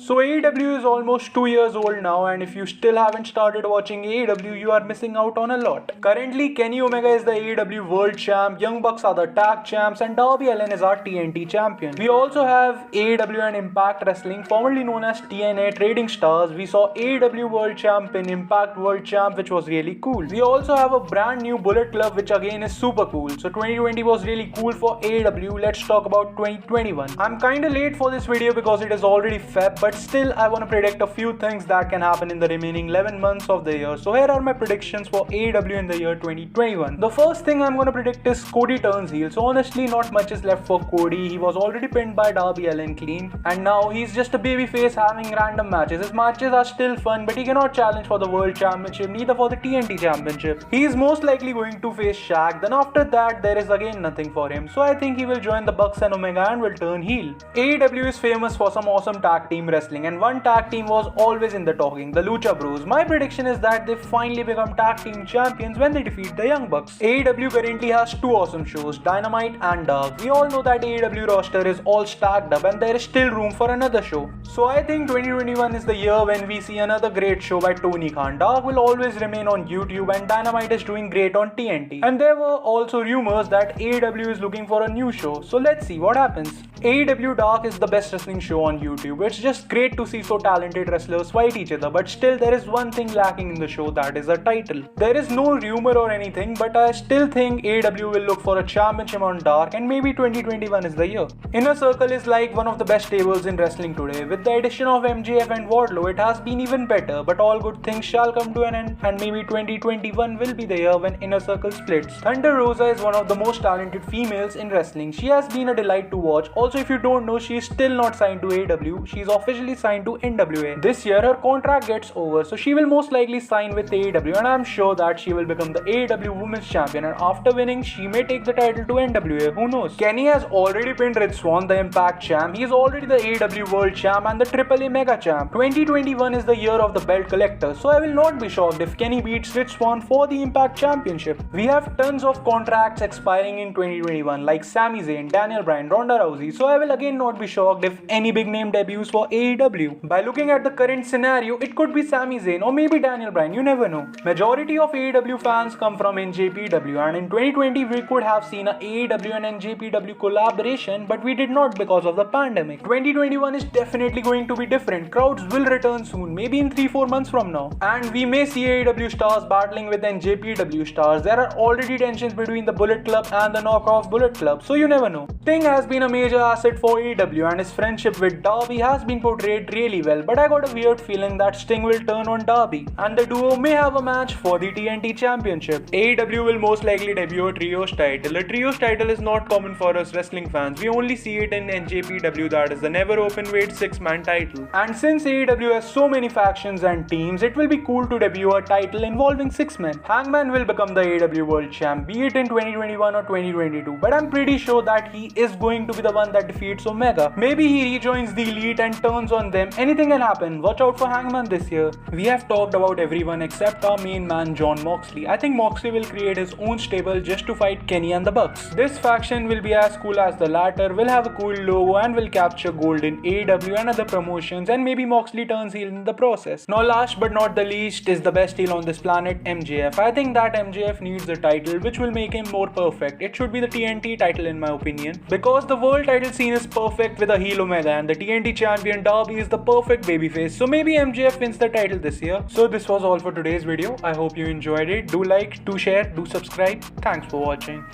So AEW is almost 2 years old now, and if you still haven't started watching AEW, you are missing out on a lot. Currently, Kenny Omega is the AEW World Champ, Young Bucks are the Tag Champs, and Darby Allin is our TNT Champion. We also have AEW and Impact Wrestling, formerly known as TNA Trading Stars. We saw AEW World Champ in Impact World Champ, which was really cool. We also have a brand new Bullet Club, which again is super cool. So 2020 was really cool for AEW. Let's talk about 2021. I'm kinda late for this video because it is already Feb, but still I want to predict a few things that can happen in the remaining 11 months of the year. So here are my predictions for AEW in the year 2021. The first thing I'm going to predict is Cody turns heel. So honestly, not much is left for Cody. He was already pinned by Darby Allin clean, and now he's just a babyface having random matches. His matches are still fun, but he cannot challenge for the World Championship, neither for the TNT Championship. He is most likely going to face Shaq. Then after that, there is again nothing for him. So I think he will join the Bucks and Omega and will turn heel. AEW is famous for some awesome tag team wrestling, and one tag team was always in the talking, the Lucha Bros. My prediction is that they finally become tag team champions when they defeat the Young Bucks. AEW currently has two awesome shows, Dynamite and Dark. We all know that AEW roster is all stacked up and there is still room for another show. So I think 2021 is the year when we see another great show by Tony Khan. Dark will always remain on YouTube and Dynamite is doing great on TNT. And there were also rumors that AEW is looking for a new show. So let's see what happens. AEW Dark is the best wrestling show on YouTube. It's just great to see so talented wrestlers fight each other, but still there is one thing lacking in the show, that is a title. There is no rumor or anything, but I still think AEW will look for a championship on Dark, and maybe 2021 is the year. Inner Circle is like one of the best tables in wrestling today. With the addition of MJF and Wardlow, it has been even better, but all good things shall come to an end, and maybe 2021 will be the year when Inner Circle splits. Thunder Rosa is one of the most talented females in wrestling. She has been a delight to watch. Also, if you don't know, she is still not signed to AEW. She is officially signed to NWA. This year her contract gets over, so she will most likely sign with AEW, and I am sure that she will become the AEW Women's Champion, and after winning she may take the title to NWA, who knows. Kenny has already pinned Rich Swann, the Impact Champ. He is already the AEW World Champ and the AAA Mega Champ. 2021 is the year of the belt collector, so I will not be shocked if Kenny beats Rich Swann for the Impact Championship. We have tons of contracts expiring in 2021 like Sami Zayn, Daniel Bryan, Ronda Rousey, so I will again not be shocked if any big name debuts for AEW. By looking at the current scenario, it could be Sami Zayn or maybe Daniel Bryan, you never know. Majority of AEW fans come from NJPW, and in 2020 we could have seen a AEW and NJPW collaboration, but we did not because of the pandemic. 2021 is definitely going to be different. Crowds will return soon, maybe in 3-4 months from now, and we may see AEW stars battling with NJPW stars. There are already tensions between the Bullet Club and the knockoff Bullet Club, so you never know. Sting has been a major asset for AEW, and his friendship with Darby has been portrayed really well, but I got a weird feeling that Sting will turn on Darby, and the duo may have a match for the TNT Championship. AEW will most likely debut a trios title. A trios title is not common for us wrestling fans. We only see it in NJPW, that is the never open weight 6-man title. And since AEW has so many factions and teams, it will be cool to debut a title involving 6 men. Hangman will become the AEW World Champ, be it in 2021 or 2022, but I'm pretty sure that he is going to be the one that defeats Omega. Maybe he rejoins the Elite and turns on them. Anything can happen. Watch out for Hangman this year. We have talked about everyone except our main man Jon Moxley. I think Moxley will create his own stable just to fight Kenny and the Bucks. This faction will be as cool as the latter, will have a cool logo and will capture gold in AEW and other promotions, and maybe Moxley turns heel in the process. Now last but not the least is the best heel on this planet, MJF. I think that MJF needs a title which will make him more perfect. It should be the TNT title in my opinion, because the world title scene is perfect with a heel Omega, and the TNT champion Darby is the perfect babyface. So maybe MJF wins the title this year. So this was all for today's video. I hope you enjoyed it. Do like, do share, do subscribe. Thanks for watching.